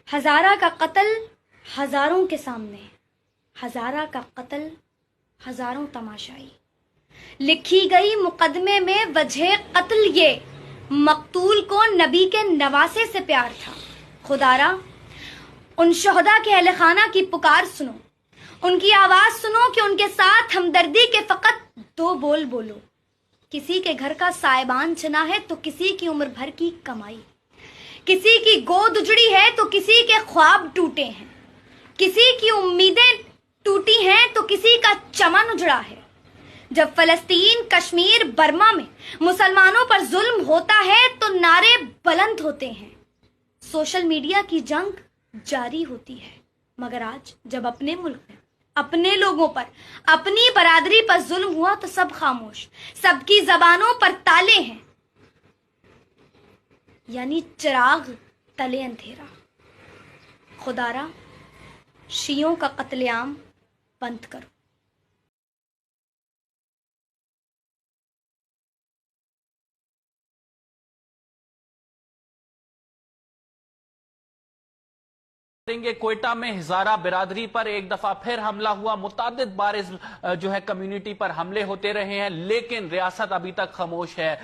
ہزارہ کا قتل ہزاروں کے سامنے، ہزارہ کا قتل ہزاروں تماشائی، لکھی گئی مقدمے میں وجہ قتل یہ، مقتول کو نبی کے نواسے سے پیار تھا۔ خدا را ان شہداء کے اہل خانہ کی پکار سنو، ان کی آواز سنو کہ ان کے ساتھ ہمدردی کے فقط دو بول بولو۔ کسی کے گھر کا سائبان چنا ہے تو کسی کی عمر بھر کی کمائی، کسی کی گود اجڑی ہے تو کسی کے خواب ٹوٹے ہیں، کسی کی امیدیں ٹوٹی ہیں تو کسی کا چمن اجڑا ہے۔ جب فلسطین، کشمیر، برما میں مسلمانوں پر ظلم ہوتا ہے تو نعرے بلند ہوتے ہیں، سوشل میڈیا کی جنگ جاری ہوتی ہے، مگر آج جب اپنے ملک میں اپنے لوگوں پر، اپنی برادری پر ظلم ہوا تو سب خاموش، سب کی زبانوں پر تالے ہیں، یعنی چراغ تلے اندھیرا۔ خدا را شیعوں کا قتل عام بند کرو۔ کوئٹہ میں ہزارہ برادری پر ایک دفعہ پھر حملہ ہوا، متعدد بار جو ہے کمیونٹی پر حملے ہوتے رہے ہیں، لیکن ریاست ابھی تک خاموش ہے۔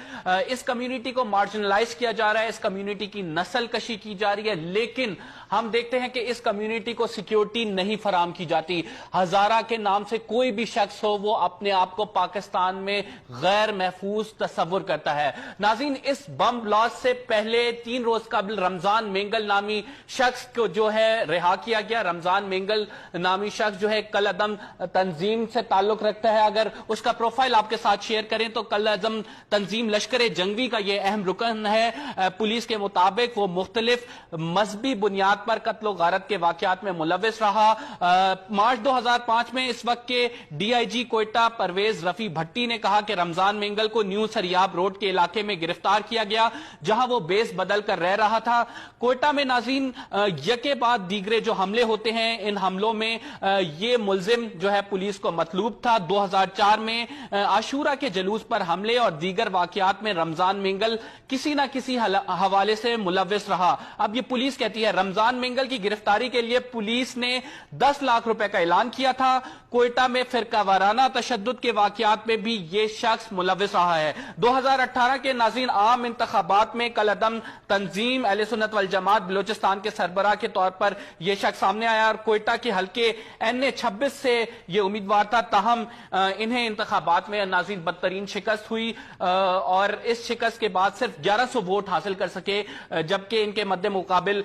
اس کمیونٹی کو مارجنلائز کیا جا رہا ہے، اس کمیونٹی کی نسل کشی کی جا رہی ہے، لیکن ہم دیکھتے ہیں کہ اس کمیونٹی کو سیکیورٹی نہیں فراہم کی جاتی۔ ہزارہ کے نام سے کوئی بھی شخص ہو وہ اپنے آپ کو پاکستان میں غیر محفوظ تصور کرتا ہے۔ ناظرین، اس بم بلاسٹ سے پہلے 3 روز قبل رمضان مینگل نامی شخص کو جو ہے رہا کیا گیا۔ رمضان مینگل نامی شخص جو ہے کل عدم تنظیم سے تعلق رکھتا ہے۔ اگر اس کا پروفائل آپ کے ساتھ شیئر کریں تو کل عدم تنظیم لشکر جنگی کا یہ اہم رکن ہے۔ پولیس کے مطابق وہ مختلف مذہبی بنیاد پر قتل و غارت کے واقعات میں ملوث رہا۔ مارچ 2005 میں اس وقت کے ڈی آئی جی کوئٹہ پرویز رفیع بھٹی نے کہا کہ رمضان مینگل کو نیو سریاب روڈ کے علاقے میں گرفتار کیا گیا، جہاں وہ بیس بدل کر رہ رہا تھا۔ کوئٹہ میں ناظرین یکے بعد دیگرے جو حملے ہوتے ہیں، ان حملوں میں یہ ملزم جو ہے پولیس کو مطلوب تھا۔ 2004 میں عاشورہ کے جلوس پر حملے اور دیگر واقعات میں رمضان مینگل کسی نہ کسی حوالے سے ملوث رہا۔ اب یہ پولیس کہتی ہے رمضان مینگل کی گرفتاری کے لیے پولیس نے 10 لاکھ روپے کا اعلان کیا تھا۔ کوئٹہ میں فرقہ وارانہ تشدد کے واقعات میں بھی یہ شخص ملوث رہا ہے۔ 2018 کے ناظرین عام انتخابات میں کل عدم تنظیم اہل سنت والجماعت بلوچستان کے سربراہ کے طور پر یہ شخص سامنے آیا اور کوئٹہ کے حلقے NA-26 سے یہ امیدوار تھا، تاہم انہیں انتخابات میں ناظرین بدترین شکست ہوئی اور اس شکست کے بعد صرف 1100 ووٹ حاصل کر سکے، جبکہ ان کے مد مقابل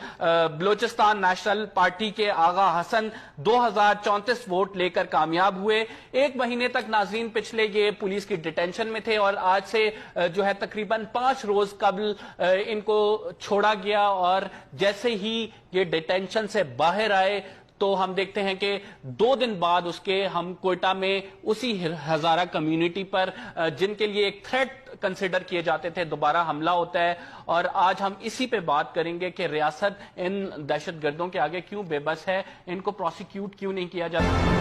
بلوچستان نیشنل پارٹی کے آغا حسن 2034 ووٹ لے کر کامیاب ہوئے۔ 1 مہینے تک ناظرین پچھلے یہ پولیس کی ڈیٹینشن میں تھے اور آج سے جو ہے تقریباً 5 روز قبل ان کو چھوڑا گیا، اور جیسے ہی یہ ڈیٹینشن سے باہر آئے تو ہم دیکھتے ہیں کہ 2 دن بعد اس کے ہم کوئٹہ میں اسی ہزارہ کمیونٹی پر جن کے لیے ایک تھریٹ کنسیڈر کیے جاتے تھے دوبارہ حملہ ہوتا ہے، اور آج ہم اسی پہ بات کریں گے کہ ریاست ان دہشت گردوں کے آگے کیوں بے بس ہے، ان کو پروسیکیوٹ کیوں نہیں کیا جاتا۔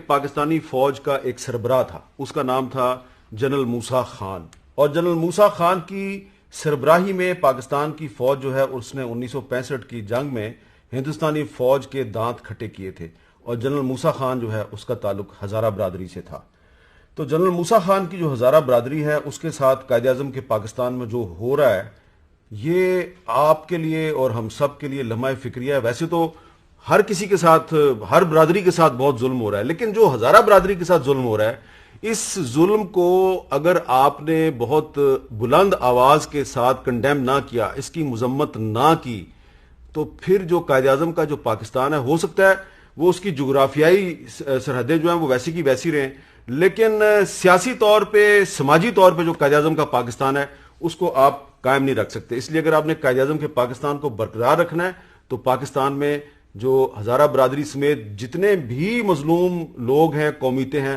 پاکستانی فوج کا ایک سربراہ تھا، اس کا نام تھا جنرل موسیٰ خان، اور جنرل موسیٰ خان کی سربراہی میں پاکستان کی فوج جو ہے اس نے 1965 کی جنگ میں ہندوستانی فوج کے دانت کھٹے کیے تھے، اور جنرل موسیٰ خان جو ہے اس کا تعلق ہزارہ برادری سے تھا۔ تو جنرل موسیٰ خان کی جو ہزارہ برادری ہے اس کے ساتھ قائد اعظم کے پاکستان میں جو ہو رہا ہے، یہ آپ کے لیے اور ہم سب کے لیے لمحہ فکریہ ہے۔ ویسے تو ہر کسی کے ساتھ، ہر برادری کے ساتھ بہت ظلم ہو رہا ہے، لیکن جو ہزارہ برادری کے ساتھ ظلم ہو رہا ہے، اس ظلم کو اگر آپ نے بہت بلند آواز کے ساتھ کنڈیم نہ کیا، اس کی مذمت نہ کی، تو پھر جو قائد اعظم کا جو پاکستان ہے، ہو سکتا ہے وہ اس کی جغرافیائی سرحدیں جو ہیں وہ ویسی کی ویسی رہیں، لیکن سیاسی طور پہ، سماجی طور پہ جو قائد اعظم کا پاکستان ہے اس کو آپ قائم نہیں رکھ سکتے۔ اس لیے اگر آپ نے قائد اعظم کے پاکستان کو برقرار رکھنا ہے تو پاکستان میں جو ہزارہ برادری سمیت جتنے بھی مظلوم لوگ ہیں، قومیتیں ہیں،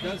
10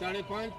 5:30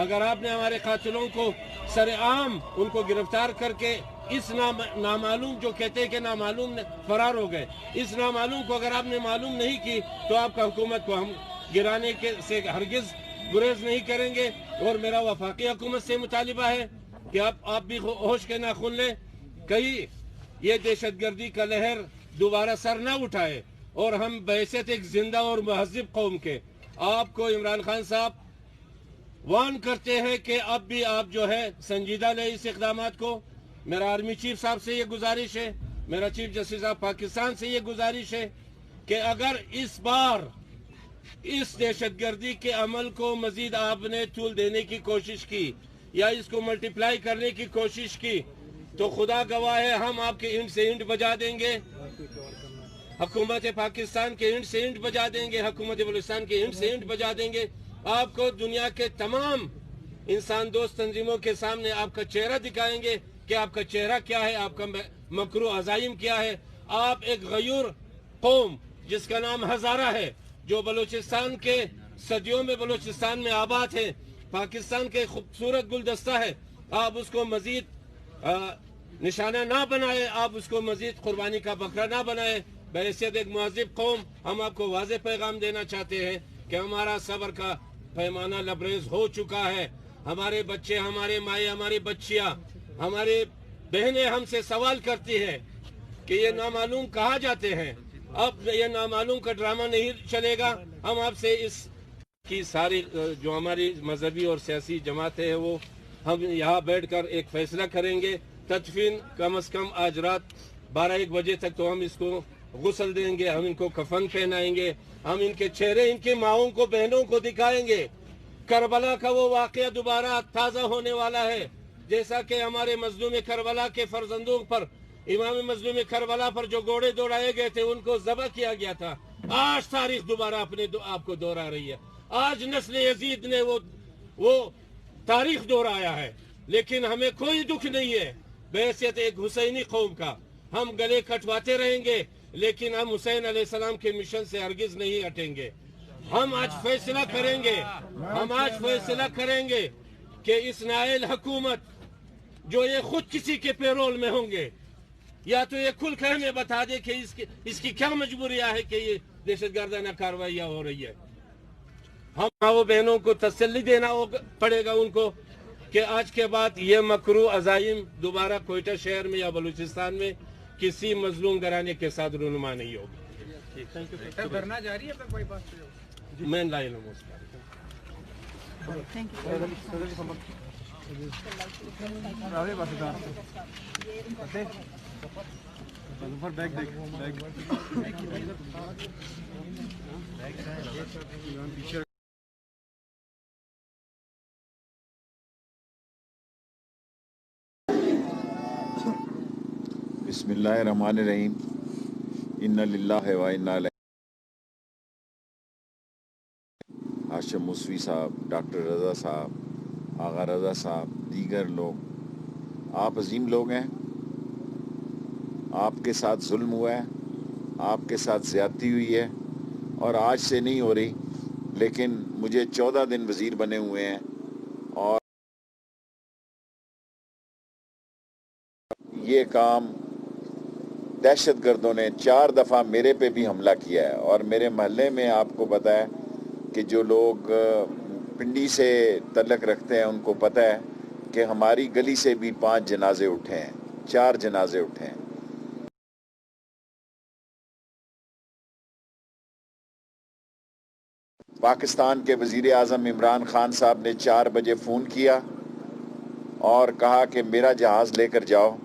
اگر آپ نے ہمارے قاتلوں کو سر عام ان کو گرفتار کر کے اس نامعلوم جو کہتے ہیں کہ نامعلوم فرار ہو گئے، اس نامعلوم کو اگر آپ نے معلوم نہیں کی تو آپ کا حکومت کو ہم گرانے سے ہرگز گریز نہیں کریں گے. اور میرا وفاقی حکومت سے مطالبہ ہے کہ آپ بھی ہوش کے ناخن لیں، کہیں یہ دہشت گردی کا لہر دوبارہ سر نہ اٹھائے. اور ہم بحیثیت ایک زندہ اور مہذب قوم کے آپ کو عمران خان صاحب وان کرتے ہیں کہ اب بھی آپ جو ہے سنجیدہ لیں اس اقدامات کو. میرا آرمی چیف صاحب سے یہ گزارش ہے، میرا چیف جسٹس آف پاکستان سے یہ گزارش ہے کہ اگر اس بار اس دہشت گردی کے عمل کو مزید آپ نے طول دینے کی کوشش کی یا اس کو ملٹیپلائی کرنے کی کوشش کی تو خدا گواہ ہے ہم آپ کے اینٹ سے اینٹ بجا دیں گے، حکومت پاکستان کے اینٹ سے اینٹ بجا دیں گے، حکومت بلوچستان کے اینٹ سے اینٹ بجا دیں گے. آپ کو دنیا کے تمام انسان دوست تنظیموں کے سامنے آپ کا چہرہ دکھائیں گے کہ آپ کا چہرہ کیا ہے، آپ کا مکرو عزائم کیا ہے. آپ ایک غیور قوم جس کا نام ہزارہ ہے، جو بلوچستان کے صدیوں میں بلوچستان میں آباد ہے، پاکستان کے خوبصورت گلدستہ ہے، آپ اس کو مزید نشانہ نہ بنائے، آپ اس کو مزید قربانی کا بکرا نہ بنائے. بحیثیت ایک مہذب قوم ہم آپ کو واضح پیغام دینا چاہتے ہیں کہ ہمارا صبر کا پیمانہ لبریز ہو چکا ہے. ہمارے بچے، ہمارے مائیں، ہماری بچیاں، ہماری بہنیں ہم سے سوال کرتی ہیں کہ یہ نامعلوم کہاں جاتے ہیں. اب یہ نامعلوم کا ڈرامہ نہیں چلے گا. ہم آپ سے اس کی ساری جو ہماری مذہبی اور سیاسی جماعتیں ہیں وہ ہم یہاں بیٹھ کر ایک فیصلہ کریں گے. تدفین کم از کم آج رات 12-1 بجے تک تو ہم اس کو غسل دیں گے، ہم ان کو کفن پہنائیں گے، ہم ان کے چہرے ان کی ماؤں کو، بہنوں کو دکھائیں گے. کربلا کا وہ واقعہ دوبارہ تازہ ہونے والا ہے، جیسا کہ ہمارے مظلوم کربلا کے فرزندوں پر، امام مظلوم کربلا پر جو گھوڑے دوڑائے گئے تھے ان کو ذبح کیا گیا تھا. آج تاریخ دوبارہ اپنے آپ کو دوہرا رہی ہے. آج نسل یزید نے وہ تاریخ دوہرایا ہے، لیکن ہمیں کوئی دکھ نہیں ہے. بحیثیت ایک حسینی قوم کا ہم گلے کٹواتے رہیں گے، لیکن ہم حسین علیہ السلام کے مشن سے ہرگز نہیں ہٹیں گے. ہم آج فیصلہ کریں گے، ہم آج فیصلہ کریں گے کہ اس نائل حکومت جو یہ خود کسی کے پیرول میں ہوں گے، یا تو یہ کھل کر ہمیں بتا دے کہ اس کی کیا مجبوریاں ہے کہ یہ دہشت گردانہ کارروائیاں ہو رہی ہے. ہم ماں بہنوں کو تسلی دینا پڑے گا ان کو کہ آج کے بعد یہ مکرو عزائم دوبارہ کوئٹہ شہر میں یا بلوچستان میں کسی مظلوم گھرانے کے ساتھ رونما نہیں ہوگی. دھرنا جاری ہے کوئی بات میں لا علم اس کا. بسم اللہ الرحمن الرحیم. ان للہ و انا الیہ. ہاشم موسوی صاحب، ڈاکٹر رضا صاحب، آغا رضا صاحب، دیگر لوگ، آپ عظیم لوگ ہیں. آپ کے ساتھ ظلم ہوا ہے، آپ کے ساتھ زیادتی ہوئی ہے، اور آج سے نہیں ہو رہی، لیکن مجھے 14 دن وزیر بنے ہوئے ہیں، اور یہ کام دہشت گردوں نے 4 دفعہ میرے پہ بھی حملہ کیا ہے. اور میرے محلے میں آپ کو پتہ ہے کہ جو لوگ پنڈی سے تعلق رکھتے ہیں ان کو پتہ ہے کہ ہماری گلی سے بھی 5 جنازے اٹھے ہیں، 4 جنازے اٹھے ہیں. پاکستان کے وزیر اعظم عمران خان صاحب نے 4 بجے فون کیا اور کہا کہ میرا جہاز لے کر جاؤ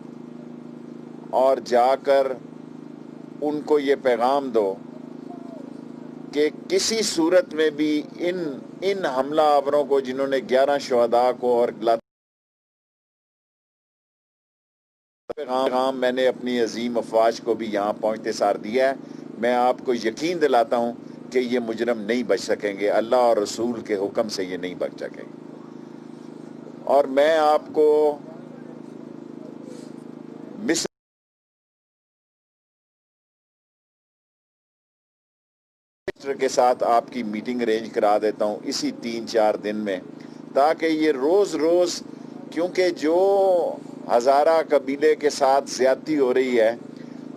اور جا کر ان کو یہ پیغام دو کہ کسی صورت میں بھی ان حملہ آوروں کو، جنہوں نے 11 شہداء کو اور پیغام میں نے اپنی عظیم افواج کو بھی یہاں پہنچتے سار دیا ہے. میں آپ کو یقین دلاتا ہوں کہ یہ مجرم نہیں بچ سکیں گے، اللہ اور رسول کے حکم سے یہ نہیں بچ سکیں گے. اور میں آپ کو کے ساتھ آپ کی میٹنگ ارینج کرا دیتا ہوں اسی 3-4 دن میں، تاکہ یہ روز روز، کیونکہ جو ہزارہ قبیلے کے ساتھ زیادتی ہو رہی ہے،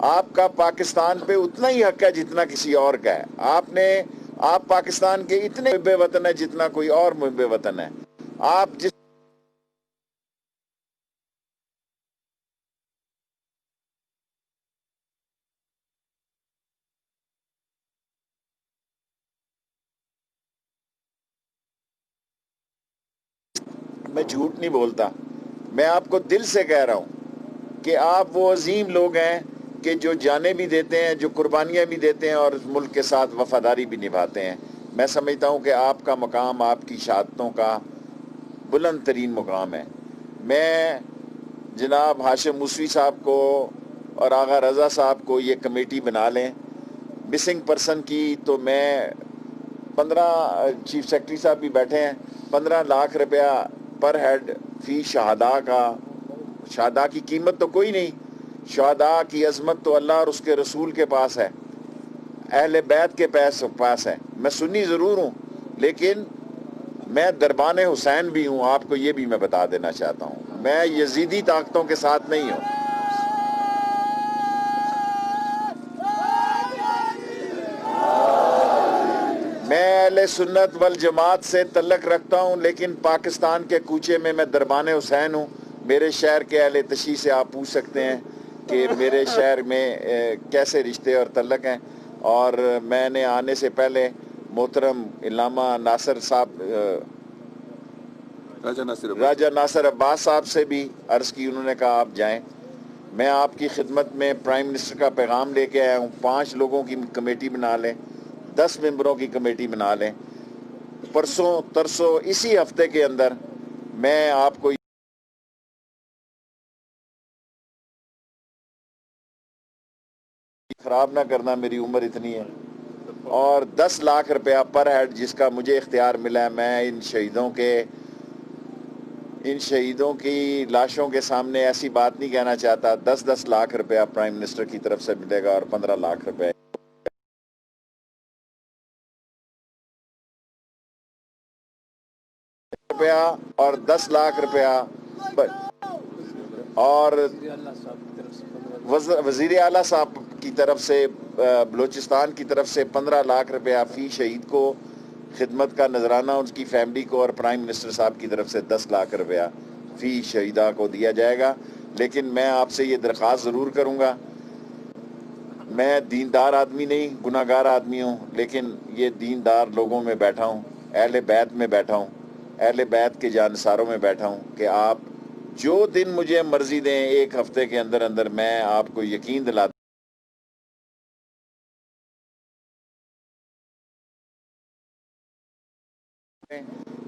آپ کا پاکستان پہ اتنا ہی حق ہے جتنا کسی اور کا ہے. آپ پاکستان کے اتنے محب وطن ہیں جتنا کوئی اور محب وطن ہے. آپ جس میں جھوٹ نہیں بولتا، میں آپ کو دل سے کہہ رہا ہوں کہ آپ وہ عظیم لوگ ہیں کہ جو جانیں بھی دیتے ہیں، جو قربانیاں بھی دیتے ہیں اور ملک کے ساتھ وفاداری بھی نبھاتے ہیں. میں سمجھتا ہوں کہ آپ کا مقام آپ کی شہادتوں کا بلند ترین مقام ہے. میں جناب ہاشم موسوی صاحب کو اور آغا رضا صاحب کو یہ کمیٹی بنا لیں مسنگ پرسن کی، تو میں 15 چیف سیکرٹری صاحب بھی بیٹھے ہیں، 15 لاکھ روپیہ پر ہیڈ فی شہداء کا. شہداء کی قیمت تو کوئی نہیں، شہداء کی عظمت تو اللہ اور اس کے رسول کے پاس ہے، اہل بیت کے پاس ہے. میں سنی ضرور ہوں لیکن میں دربان حسین بھی ہوں، آپ کو یہ بھی میں بتا دینا چاہتا ہوں. میں یزیدی طاقتوں کے ساتھ نہیں ہوں. میں اہل سنت والجماعت سے تعلق رکھتا ہوں، لیکن پاکستان کے کوچے میں دربان حسین ہوں. میرے شہر کے اہل تشیع سے آپ پوچھ سکتے ہیں کہ میرے شہر میں کیسے رشتے اور تعلق ہیں. اور میں نے آنے سے پہلے محترم علامہ ناصر صاحب، راجہ ناصر عباس صاحب سے بھی عرض کی، انہوں نے کہا آپ جائیں. میں آپ کی خدمت میں پرائم منسٹر کا پیغام لے کے آیا ہوں. 5 لوگوں کی کمیٹی بنا لیں، 10 ممبروں کی کمیٹی بنا لیں. پرسوں ترسوں اسی ہفتے کے اندر میں آپ کو خراب نہ کرنا، میری عمر اتنی ہے. اور 10 لاکھ روپیہ پر ہیڈ جس کا مجھے اختیار ملا ہے، میں ان شہیدوں کی لاشوں کے سامنے ایسی بات نہیں کہنا چاہتا. 10 لاکھ روپیہ پرائم منسٹر کی طرف سے ملے گا اور 15 لاکھ روپیہ اور 10 لاکھ روپیہ اور وزیر اعلیٰ صاحب کی طرف سے، بلوچستان کی طرف سے 15 لاکھ روپیہ فی شہید کو خدمت کا نذرانہ ان کی فیملی کو، اور پرائم منسٹر صاحب کی طرف سے 10 لاکھ روپیہ فی شہیدہ کو دیا جائے گا. لیکن میں آپ سے یہ درخواست ضرور کروں گا، میں دیندار آدمی نہیں، گناہ گار آدمی ہوں، لیکن یہ دیندار لوگوں میں بیٹھا ہوں، اہل بیت میں بیٹھا ہوں، اہل بیت کے جانثاروں میں بیٹھا ہوں کہ آپ جو دن مجھے مرضی دیں 1 ہفتے کے اندر اندر میں آپ کو یقین دلاتا ہوں.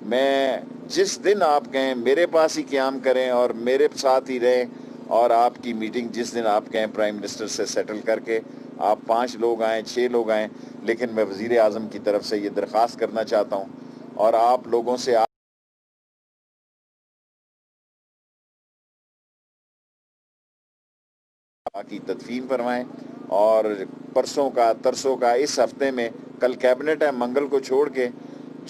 میں جس دن آپ کہیں میرے پاس ہی قیام کریں اور میرے ساتھ ہی رہیں، اور آپ کی میٹنگ جس دن آپ کہیں پرائم منسٹر سے سیٹل کر کے آپ 5 لوگ آئیں 6 لوگ آئیں. لیکن میں وزیر اعظم کی طرف سے یہ درخواست کرنا چاہتا ہوں اور آپ لوگوں سے کی تدفین فرمائیں. اور پرسوں کا ترسوں کا اس ہفتے میں، کل کیبنٹ ہے، منگل کو چھوڑ کے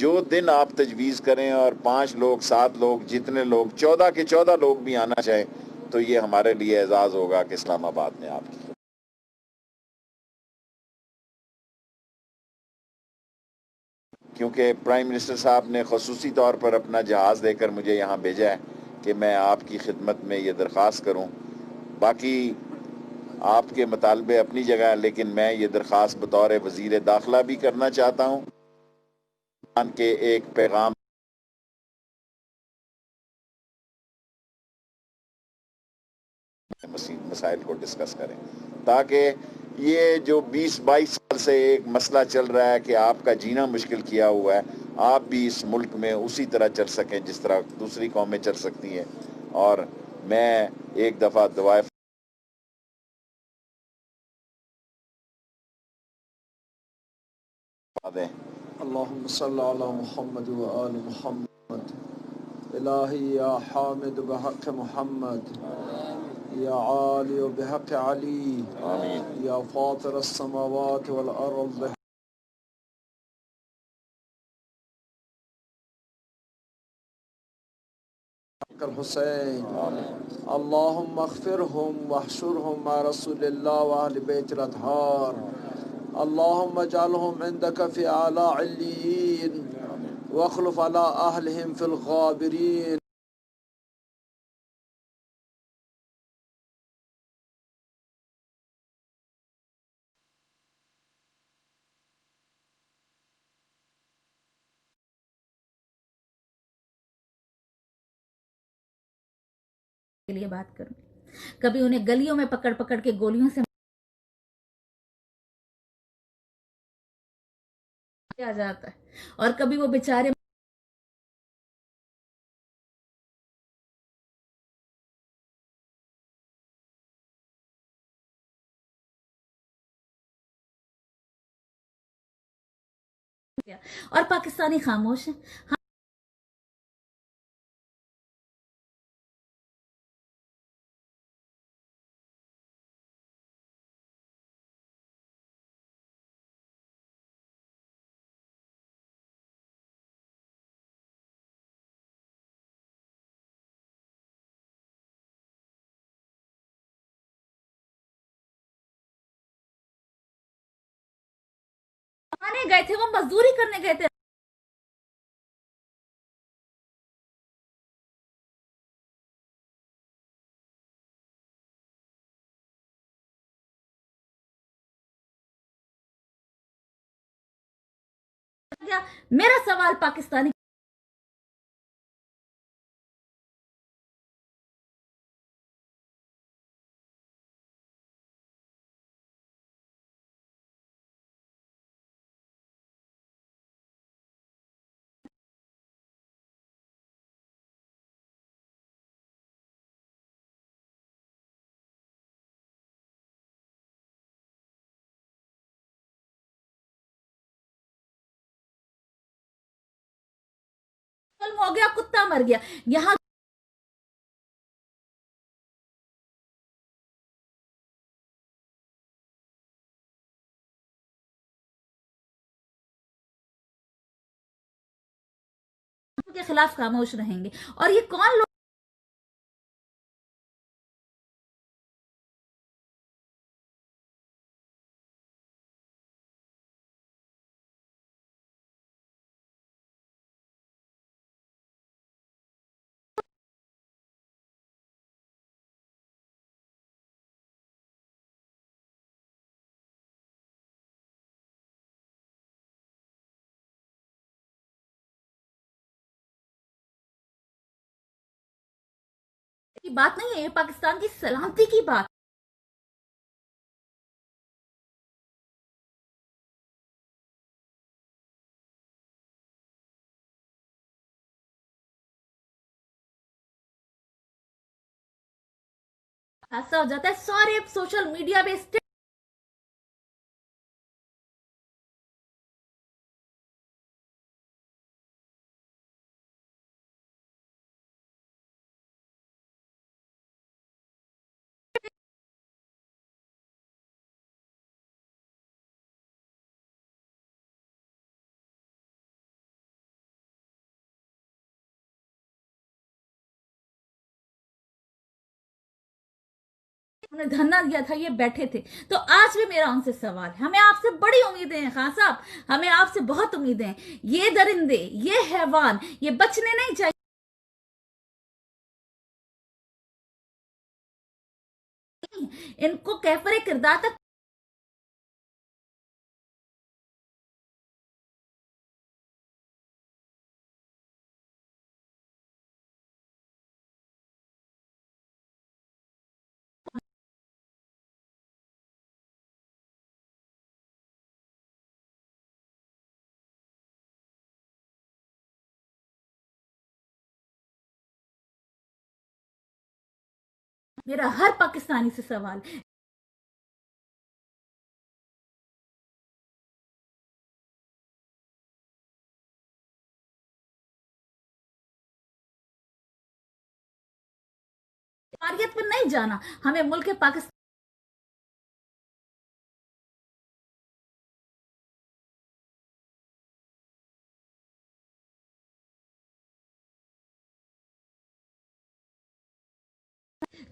جو دن آپ تجویز کریں، اور 5 لوگ 7 لوگ جتنے لوگ 14 کے 14 لوگ بھی آنا چاہیں تو یہ ہمارے لیے اعزاز ہوگا کہ اسلام آباد میں آپ کی. کیونکہ پرائم منسٹر صاحب نے خصوصی طور پر اپنا جہاز دے کر مجھے یہاں بھیجا ہے کہ میں آپ کی خدمت میں یہ درخواست کروں. باقی آپ کے مطالبے اپنی جگہ ہے، لیکن میں یہ درخواست بطور وزیر داخلہ بھی کرنا چاہتا ہوں کہ ایک پیغام مسائل کو ڈسکس کریں، تاکہ یہ جو 20-22 سال سے ایک مسئلہ چل رہا ہے کہ آپ کا جینا مشکل کیا ہوا ہے، آپ بھی اس ملک میں اسی طرح چل سکیں جس طرح دوسری قومیں چل سکتی ہیں. اور میں ایک دفعہ دعائے دیں. اللہم صلی علی محمد و آل محمد. الہی یا حامد بحق محمد، یا عالی بحق علی، آمین. یا فاطر السماوات والارض الحسين اللهم اغفرهم واحشرهم مع رسول الله وأهل بيت الأطهار اللهم اجعلهم عندك في أعلى عليين واخلف على أهلهم في الغابرين. کے لیے بات کروں. کبھی انہیں گلیوں میں پکڑ پکڑ کے گولیوں سے آ جاتا ہے اور کبھی وہ بیچارے اور پاکستانی خاموش ہیں. آنے گئے تھے، وہ مزدوری کرنے گئے تھے. میرا سوال پاکستانی ہو گیا، کتا مر گیا. یہاں کے خلاف خاموش رہیں گے. اور یہ کون لوگ کی بات نہیں ہے، یہ پاکستان کی سلامتی کی بات. ایسا ہو جاتا ہے سارے سوشل میڈیا پہ انہیں دھرنا دیا تھا، یہ بیٹھے تھے. تو آج بھی میرا ان سے سوال ہے، ہمیں آپ سے بڑی امیدیں ہیں خان صاحب، ہمیں آپ سے بہت امیدیں ہیں. یہ درندے، یہ حیوان، یہ بچنے نہیں چاہیے. ان کو کیفر کردار تک میرا ہر پاکستانی سے سوال ہے. تاریخ پر نہیں جانا، ہمیں ملک پاکستان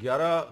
11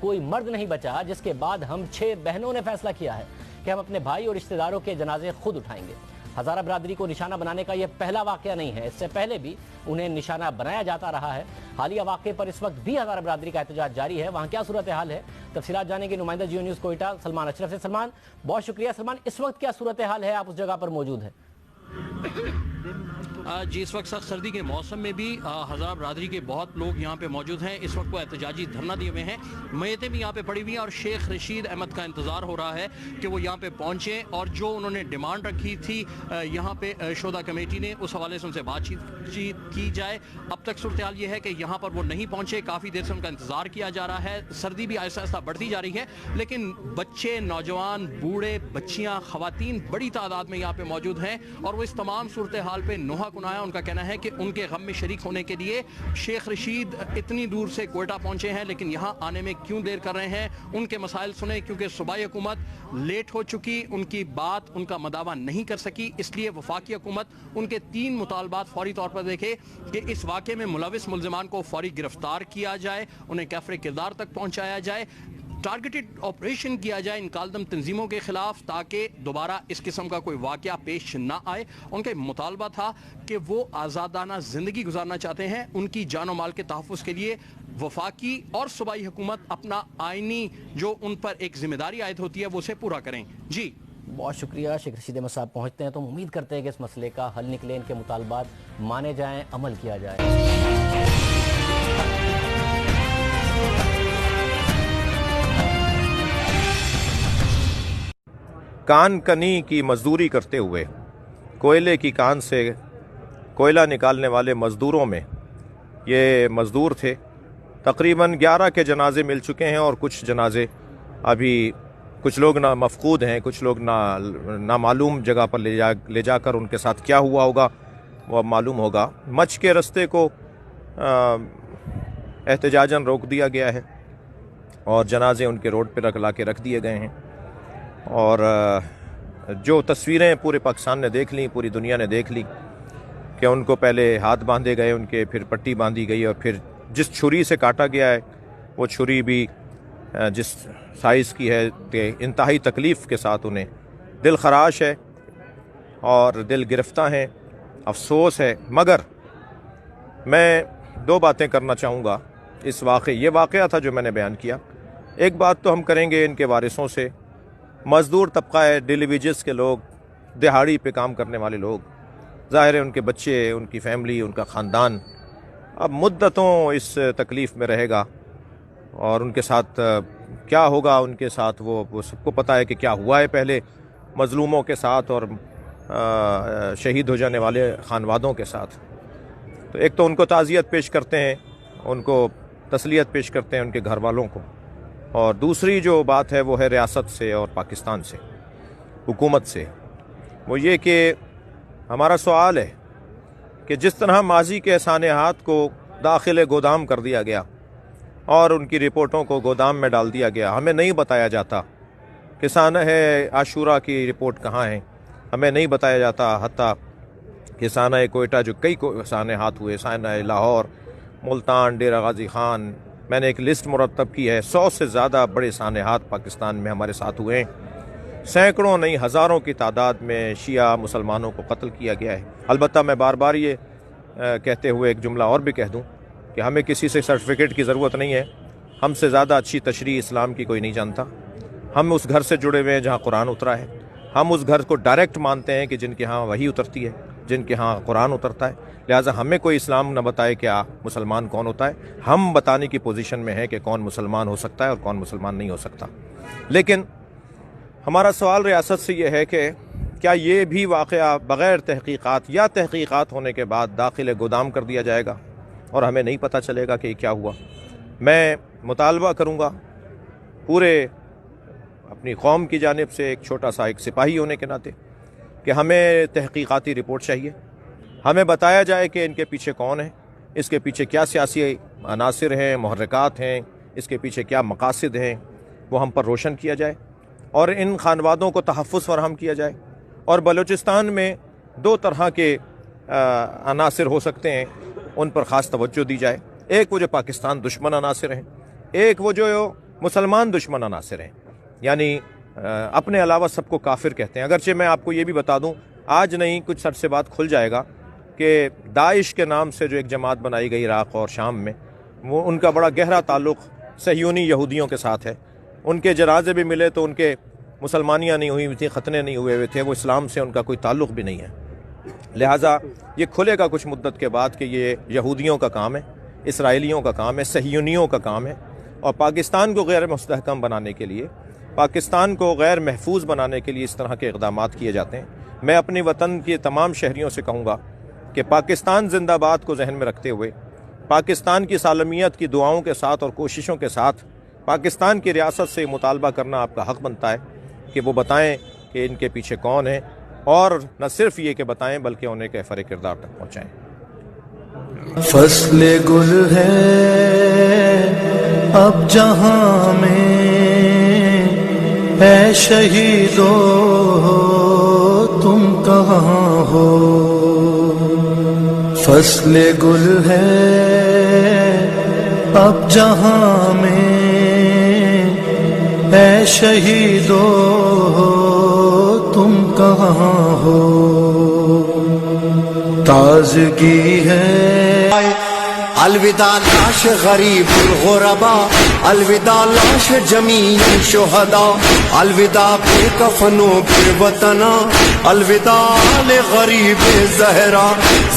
کوئی مرد نہیں بچا جس کے بعد ہم 6 بہنوں نے فیصلہ کیا ہے کہ ہم اپنے بھائی اور رشتہ داروں کے جنازے خود اٹھائیں گے۔ ہزارہ برادری کو نشانہ بنانے کا یہ پہلا واقعہ نہیں ہے، اس سے پہلے بھی انہیں نشانہ بنایا جاتا رہا ہے۔ حالیہ واقعے پر اس وقت بھی ہزارہ برادری کا احتجاج جاری ہے، وہاں کیا صورتحال ہے تفصیلات جانیں گے نمائندہ جیو نیوز کوئٹہ سلمان اشرف سے۔ سلمان بہت شکریہ۔ سلمان، اس وقت کیا صورتحال ہے، آپ اس جگہ پر موجود ہیں؟ جی، اس وقت سخت سردی کے موسم میں بھی ہزارہ برادری کے بہت لوگ یہاں پہ موجود ہیں۔ اس وقت وہ احتجاجی دھرنا دیے ہوئے ہیں، میتیں بھی یہاں پہ پڑی ہوئی ہیں اور شیخ رشید احمد کا انتظار ہو رہا ہے کہ وہ یہاں پہ پہنچیں اور جو انہوں نے ڈیمانڈ رکھی تھی یہاں پہ شہداء کمیٹی نے، اس حوالے سے ان سے بات چیت کی جائے۔ اب تک صورتحال یہ ہے کہ یہاں پر وہ نہیں پہنچے، کافی دیر سے ان کا انتظار کیا جا رہا ہے۔ سردی بھی آہستہ آہستہ بڑھتی جا رہی ہے، لیکن بچے، نوجوان، بوڑھے، بچیاں، خواتین بڑی تعداد میں یہاں پہ موجود ہیں اور وہ اس تمام صورتحال پہ نوحہ کنایا۔ ان کا کہنا ہے کہ ان کے غم میں شریک ہونے کے لیے شیخ رشید اتنی دور سے کوئٹہ پہنچے ہیں، لیکن یہاں آنے میں کیوں دیر کر رہے ہیں، ان کے مسائل سنیں، کیونکہ صوبائی حکومت لیٹ ہو چکی، ان کی بات، ان کا مداوع نہیں کر سکی، اس لیے وفاقی حکومت ان کے 3 مطالبات فوری طور پر دیکھے کہ اس واقعے میں ملوث ملزمان کو فوری گرفتار کیا جائے، انہیں کیفر کردار تک پہنچایا جائے، ٹارگیٹڈ آپریشن کیا جائے ان کالدم تنظیموں کے خلاف تاکہ دوبارہ اس قسم کا کوئی واقعہ پیش نہ آئے۔ ان کا مطالبہ تھا کہ وہ آزادانہ زندگی گزارنا چاہتے ہیں، ان کی جان و مال کے تحفظ کے لیے وفاقی اور صوبائی حکومت اپنا آئینی جو ان پر ایک ذمہ داری عائد ہوتی ہے وہ اسے پورا کریں۔ جی بہت شکریہ۔ شیخ رشید احمد صاحب پہنچتے ہیں تو ہم امید کرتے ہیں کہ اس مسئلے کا حل نکلے، ان کے مطالبات مانے جائیں، عمل کیا جائے۔ کان کنی کی مزدوری کرتے ہوئے کوئلے کی کان سے کوئلہ نکالنے والے مزدوروں میں یہ مزدور تھے۔ تقریباً 11 کے جنازے مل چکے ہیں اور کچھ جنازے ابھی کچھ لوگ مفقود ہیں، کچھ لوگ نامعلوم جگہ پر لے جا کر ان کے ساتھ کیا ہوا ہوگا وہ معلوم ہوگا۔ مچھ کے رستے کو احتجاجاً روک دیا گیا ہے اور جنازے ان کے روڈ پہ لا کے رکھ دیے گئے ہیں، اور جو تصویریں پورے پاکستان نے دیکھ لیں، پوری دنیا نے دیکھ لی کہ ان کو پہلے ہاتھ باندھے گئے ان کے، پھر پٹی باندھی گئی اور پھر جس چھری سے کاٹا گیا ہے وہ چھری بھی جس سائز کی ہے کہ انتہائی تکلیف کے ساتھ انہیں دل خراش ہے اور دل گرفتہ ہیں، افسوس ہے۔ مگر میں 2 باتیں کرنا چاہوں گا اس یہ واقعہ تھا جو میں نے بیان کیا۔ ایک بات تو ہم کریں گے ان کے وارثوں سے، مزدور طبقہ ہے، ڈیلی ویجز کے لوگ، دہاڑی پہ کام کرنے والے لوگ، ظاہر ہے ان کے بچے، ان کی فیملی، ان کا خاندان اب مدتوں اس تکلیف میں رہے گا، اور ان کے ساتھ کیا ہوگا، ان کے ساتھ وہ سب کو پتہ ہے کہ کیا ہوا ہے پہلے مظلوموں کے ساتھ اور شہید ہو جانے والے خانوادوں کے ساتھ۔ تو ایک تو ان کو تعزیت پیش کرتے ہیں، ان کو تسلیت پیش کرتے ہیں ان کے گھر والوں کو، اور دوسری جو بات ہے وہ ہے ریاست سے اور پاکستان سے، حکومت سے، وہ یہ کہ ہمارا سوال ہے کہ جس طرح ماضی کے سانحات کو داخل گودام کر دیا گیا اور ان کی رپورٹوں کو گودام میں ڈال دیا گیا، ہمیں نہیں بتایا جاتا کہ سانحہ عاشورہ کی رپورٹ کہاں ہے، ہمیں نہیں بتایا جاتا حتیٰ کہ سانحہ کوئٹہ جو کئی سانحات ہوئے، سانحہ لاہور، ملتان، ڈیرہ غازی خان، میں نے ایک لسٹ مرتب کی ہے، 100 سے زیادہ بڑے سانحات پاکستان میں ہمارے ساتھ ہوئے ہیں، سینکڑوں نہیں ہزاروں کی تعداد میں شیعہ مسلمانوں کو قتل کیا گیا ہے۔ البتہ میں بار بار یہ کہتے ہوئے ایک جملہ اور بھی کہہ دوں کہ ہمیں کسی سے سرٹیفکیٹ کی ضرورت نہیں ہے، ہم سے زیادہ اچھی تشریح اسلام کی کوئی نہیں جانتا، ہم اس گھر سے جڑے ہوئے ہیں جہاں قرآن اترا ہے، ہم اس گھر کو ڈائریکٹ مانتے ہیں کہ جن کے ہاں وحی اترتی ہے، جن کے ہاں قرآن اترتا ہے، لہٰذا ہمیں کوئی اسلام نہ بتائے کہ مسلمان کون ہوتا ہے، ہم بتانے کی پوزیشن میں ہے کہ کون مسلمان ہو سکتا ہے اور کون مسلمان نہیں ہو سکتا۔ لیکن ہمارا سوال ریاست سے یہ ہے کہ کیا یہ بھی واقعہ بغیر تحقیقات یا تحقیقات ہونے کے بعد داخل گودام کر دیا جائے گا اور ہمیں نہیں پتہ چلے گا کہ یہ کیا ہوا؟ میں مطالبہ کروں گا پورے اپنی قوم کی جانب سے، ایک چھوٹا سا ایک سپاہی ہونے کے ناطے، کہ ہمیں تحقیقاتی رپورٹ چاہیے، ہمیں بتایا جائے کہ ان کے پیچھے کون ہے، اس کے پیچھے کیا سیاسی عناصر ہیں، محرکات ہیں، اس کے پیچھے کیا مقاصد ہیں، وہ ہم پر روشن کیا جائے اور ان خانوادوں کو تحفظ فراہم کیا جائے۔ اور بلوچستان میں 2 طرح کے عناصر ہو سکتے ہیں، ان پر خاص توجہ دی جائے، ایک وہ جو پاکستان دشمن عناصر ہیں، ایک وہ جو مسلمان دشمن عناصر ہیں، یعنی اپنے علاوہ سب کو کافر کہتے ہیں۔ اگرچہ میں آپ کو یہ بھی بتا دوں، آج نہیں کچھ عرصے بعد کھل جائے گا کہ داعش کے نام سے جو ایک جماعت بنائی گئی عراق اور شام میں، وہ ان کا بڑا گہرا تعلق صہیونی یہودیوں کے ساتھ ہے۔ ان کے جنازے بھی ملے تو ان کے مسلمانیاں نہیں ہوئی تھیں، ختنے نہیں ہوئے تھے، وہ اسلام سے ان کا کوئی تعلق بھی نہیں ہے۔ لہٰذا یہ کھلے گا کچھ مدت کے بعد کہ یہ یہودیوں کا کام ہے، اسرائیلیوں کا کام ہے، صہیونیوں کا کام ہے، اور پاکستان کو غیر مستحکم بنانے کے لیے، پاکستان کو غیر محفوظ بنانے کے لیے اس طرح کے اقدامات کیے جاتے ہیں۔ میں اپنی وطن کے تمام شہریوں سے کہوں گا کہ پاکستان زندہ باد کو ذہن میں رکھتے ہوئے، پاکستان کی سالمیت کی دعاؤں کے ساتھ اور کوششوں کے ساتھ پاکستان کی ریاست سے مطالبہ کرنا آپ کا حق بنتا ہے کہ وہ بتائیں کہ ان کے پیچھے کون ہے، اور نہ صرف یہ کہ بتائیں بلکہ انہیں کیفر کردار تک پہنچائیں۔ فصل گل ہے اب جہاں میں، اے شہیدو تم کہاں ہو؟ فصل گل ہے اب جہاں میں، اے شہیدو تم کہاں ہو؟ تازگی ہے الوداع لاش غریب الغربا، الوداع لاش جمیع شہداء، الوداع بے کفنوں پہ وطنا، الوداع غریب زہرا۔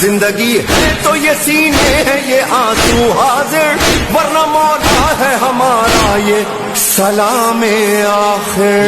زندگی ہے تو یہ سینے ہے یہ آنسو حاضر، ورنہ مولا ہے ہمارا یہ سلام آخر۔